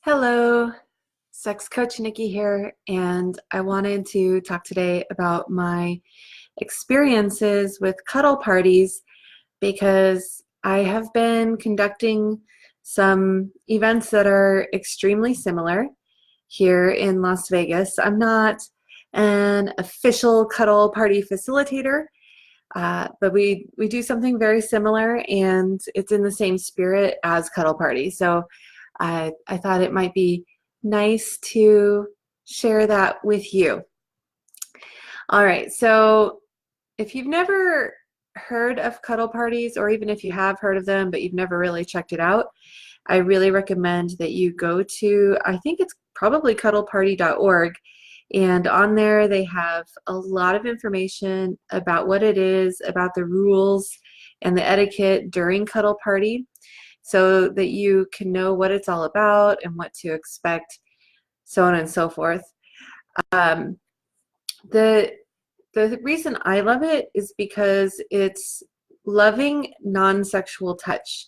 Hello, Sex Coach Nikki here, and I wanted to talk today about my experiences with cuddle parties because I have been conducting some events that are extremely similar here in Las Vegas. I'm not an official cuddle party facilitator, but we do something very similar, and it's in the same spirit as cuddle party. So I thought it might be nice to share that with you. All right, so if you've never heard of cuddle parties, or even if you have heard of them but you've never really checked it out, I really recommend that you go to, I think it's probably cuddleparty.org, and on there they have a lot of information about what it is, about the rules and the etiquette during cuddle party, so that you can know what it's all about and what to expect, so on and so forth. Um, the the reason I love it is because it's loving non-sexual touch.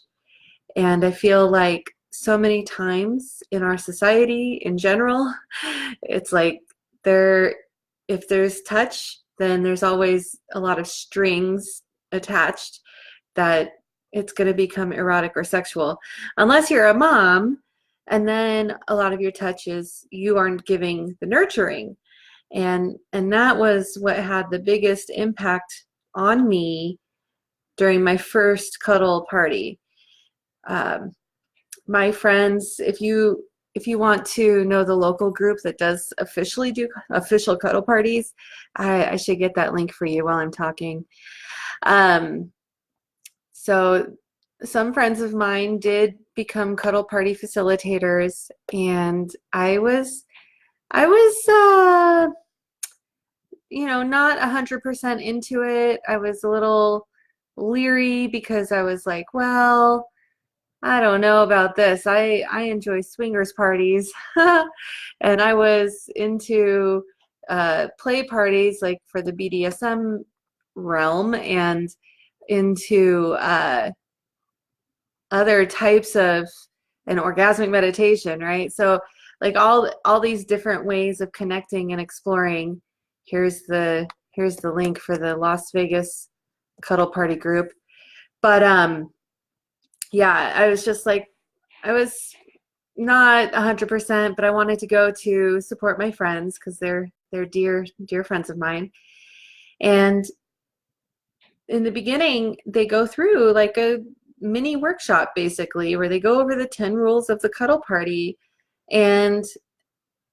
And I feel like so many times in our society in general, it's like if there's touch, then there's always a lot of strings attached that it's going to become erotic or sexual. Unless you're a mom, and then a lot of your touch is you aren't giving the nurturing. And that was what had the biggest impact on me during my first cuddle party. Um, my friends, if you want to know the local group that does officially do official cuddle parties, I should get that link for you while I'm talking. So some friends of mine did become cuddle party facilitators, and I was not 100% into it. I was a little leery because I was like, well, I don't know about this. I enjoy swingers parties. And I was into play parties, like for the BDSM realm, and into other types of an orgasmic meditation, right? So like all these different ways of connecting and exploring. Here's the link for the Las Vegas cuddle party group. But yeah, I was just like, I was not 100%, but I wanted to go to support my friends because they're dear friends of mine. And in the beginning, they go through like a mini workshop basically, where they go over the 10 rules of the cuddle party. And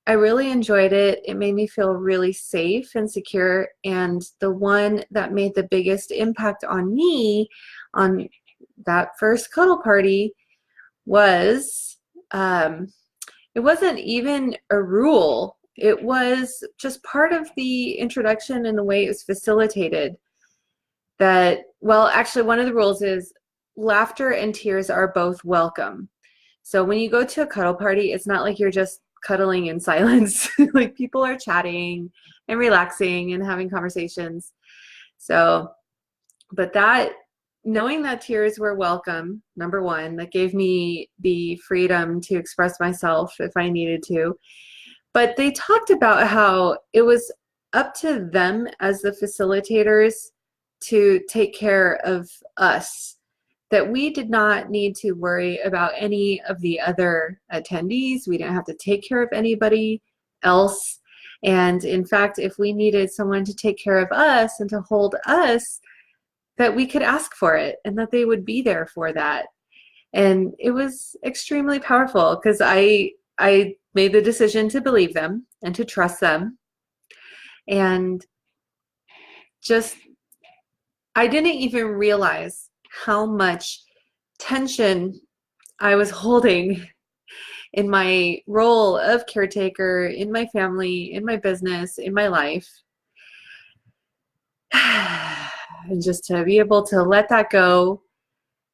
I really enjoyed it. It made me feel really safe and secure. And the one that made the biggest impact on me on that first cuddle party was, it wasn't even a rule. It was just part of the introduction and the way it was facilitated. That, well, actually, one of the rules is laughter and tears are both welcome. So when you go to a cuddle party, it's not like you're just cuddling in silence. Like people are chatting and relaxing and having conversations. So, but knowing that tears were welcome, number one, that gave me the freedom to express myself if I needed to. But they talked about how it was up to them as the facilitators to take care of us, that we did not need to worry about any of the other attendees. We didn't have to take care of anybody else. And in fact, if we needed someone to take care of us and to hold us, that we could ask for it and that they would be there for that. And it was extremely powerful because I made the decision to believe them and to trust them. And just, I didn't even realize how much tension I was holding in my role of caretaker, in my family, in my business, in my life. And just to be able to let that go.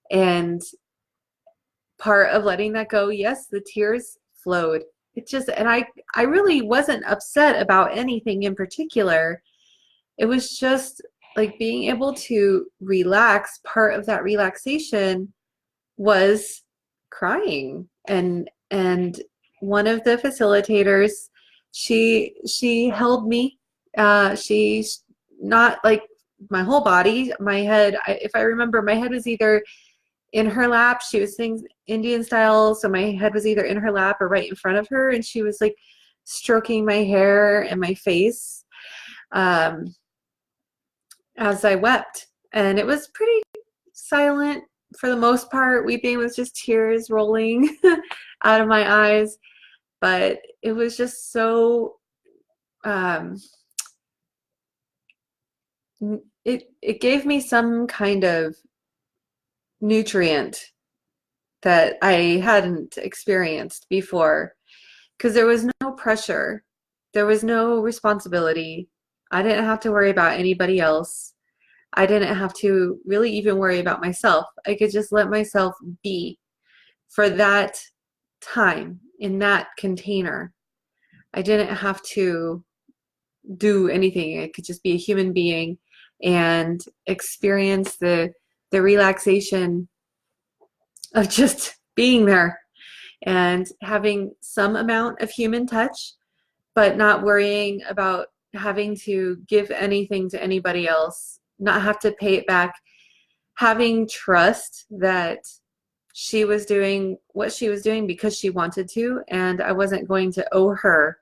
And part of letting that go, yes, the tears flowed. And I really wasn't upset about anything in particular. It was just like being able to relax. Part of that relaxation was crying and one of the facilitators, she held me. She's not like my whole body, my head. If I remember, my head was either in her lap. She was singing Indian style, so my head was either in her lap or right in front of her, and she was like stroking my hair and my face um, as I wept. And it was pretty silent for the most part. Weeping was just tears rolling out of my eyes, but it was just so um, it gave me some kind of nutrient that I hadn't experienced before, because there was no pressure, there was no responsibility. I didn't have to worry about anybody else. I didn't have to really even worry about myself. I could just let myself be for that time in that container. I didn't have to do anything. I could just be a human being and experience the relaxation of just being there and having some amount of human touch, but not worrying about having to give anything to anybody else, not have to pay it back, having trust that she was doing what she was doing because she wanted to, and I wasn't going to owe her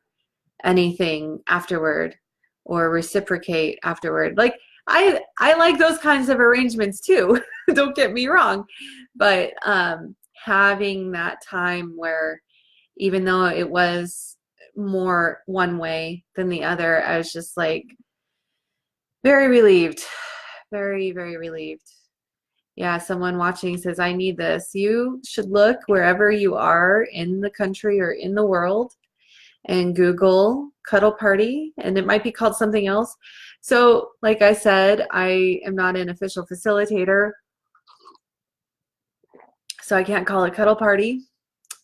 anything afterward or reciprocate afterward. Like I like those kinds of arrangements too. Don't get me wrong, but having that time where even though it was more one way than the other, I was just like very relieved, very, very relieved. Yeah, someone watching says, I need this. You should look wherever you are in the country or in the world and Google Cuddle Party, and it might be called something else. So, like I said, I am not an official facilitator, so I can't call it Cuddle Party,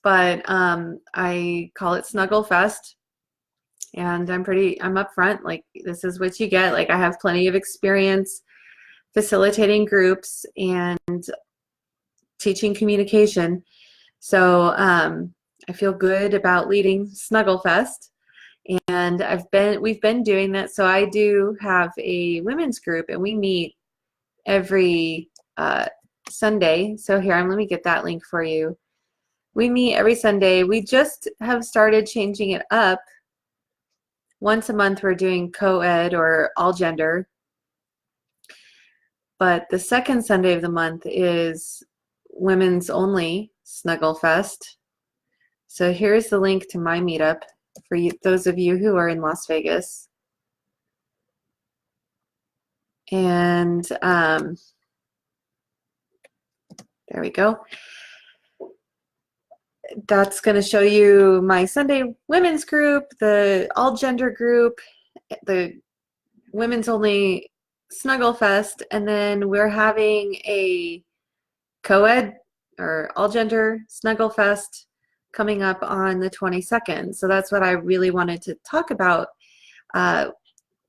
but I call it Snuggle Fest, and I'm upfront. Like, this is what you get. Like, I have plenty of experience facilitating groups and teaching communication, so I feel good about leading Snuggle Fest. And we've been doing that. So I do have a women's group, and we meet every Sunday. So here, let me get that link for you. We meet every Sunday. We just have started changing it up. Once a month, we're doing co-ed or all gender. But the second Sunday of the month is women's only Snuggle Fest. So here's the link to my meetup for you, those of you who are in Las Vegas. And there we go. That's going to show you my Sunday women's group, the all gender group, the women's only Snuggle Fest, and then we're having a co-ed or all gender Snuggle Fest coming up on the 22nd. So that's what I really wanted to talk about.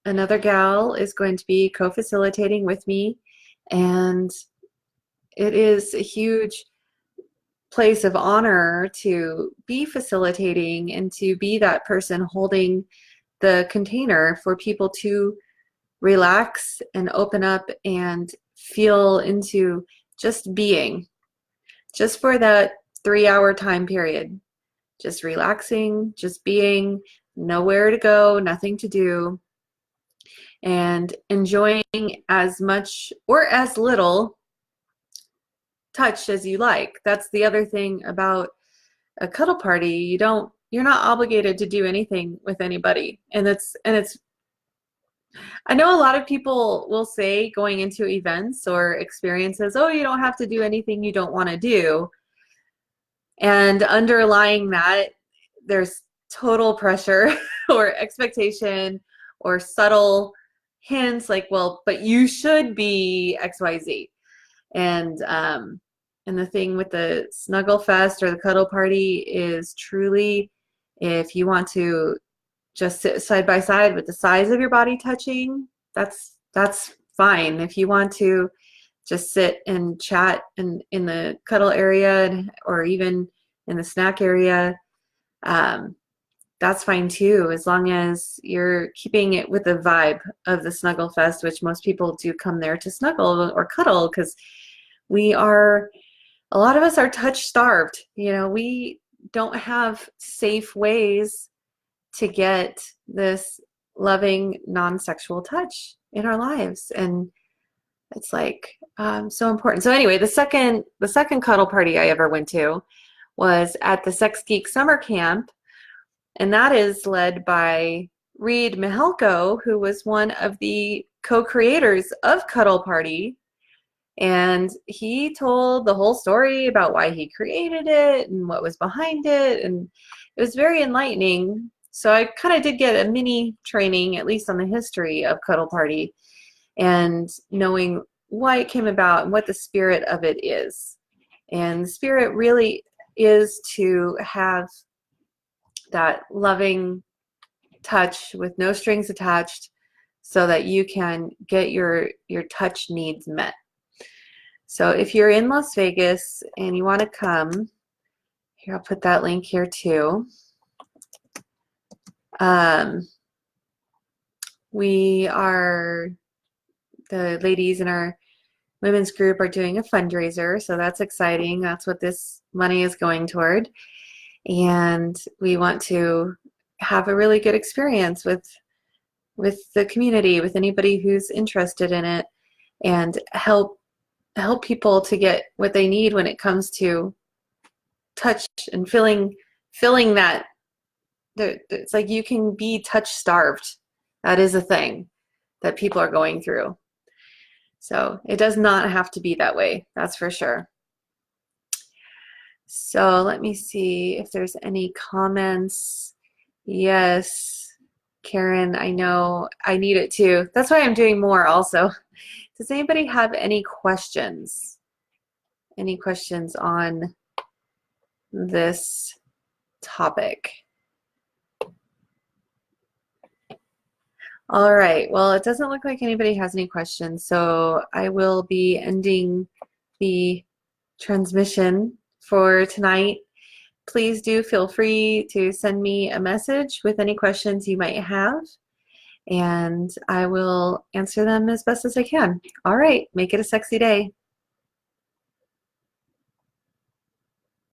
Another gal is going to be co-facilitating with me, and it is a huge place of honor to be facilitating and to be that person holding the container for people to relax and open up and feel into just being, just for that 3-hour time period, just relaxing, just being, nowhere to go, nothing to do, and enjoying as much or as little touch as you like. That's the other thing about a cuddle party. You're not obligated to do anything with anybody. And it's I know a lot of people will say going into events or experiences, oh, you don't have to do anything you don't want to do. And underlying that, there's total pressure or expectation or subtle hints like, well, but you should be XYZ. And the thing with the Snuggle Fest or the Cuddle Party is truly, if you want to just sit side by side with the size of your body touching, that's fine. If you want to just sit and chat in the cuddle area or even in the snack area, that's fine too, as long as you're keeping it with the vibe of the Snuggle Fest, which most people do come there to snuggle or cuddle, because a lot of us are touch starved. You know, we don't have safe ways to get this loving non-sexual touch in our lives, and it's like so important. So anyway, the second cuddle party I ever went to was at the Sex Geek Summer Camp, and that is led by Reed Mihalko, who was one of the co-creators of Cuddle Party. And he told the whole story about why he created it and what was behind it. And it was very enlightening. So I kind of did get a mini training, at least on the history of Cuddle Party and knowing why it came about and what the spirit of it is. And the spirit really is to have that loving touch with no strings attached so that you can get your touch needs met. So if you're in Las Vegas and you want to come, here, I'll put that link here too. The ladies in our women's group are doing a fundraiser, so that's exciting. That's what this money is going toward. And we want to have a really good experience with the community, with anybody who's interested in it, and help people to get what they need when it comes to touch and filling that. It's like you can be touch starved. That is a thing that people are going through. So it does not have to be that way, that's for sure. So let me see if there's any comments. Yes, Karen, I know I need it too. That's why I'm doing more also. Does anybody have any questions? Any questions on this topic? All right, well, it doesn't look like anybody has any questions, so I will be ending the transmission for tonight. Please do feel free to send me a message with any questions you might have, and I will answer them as best as I can. All right, make it a sexy day.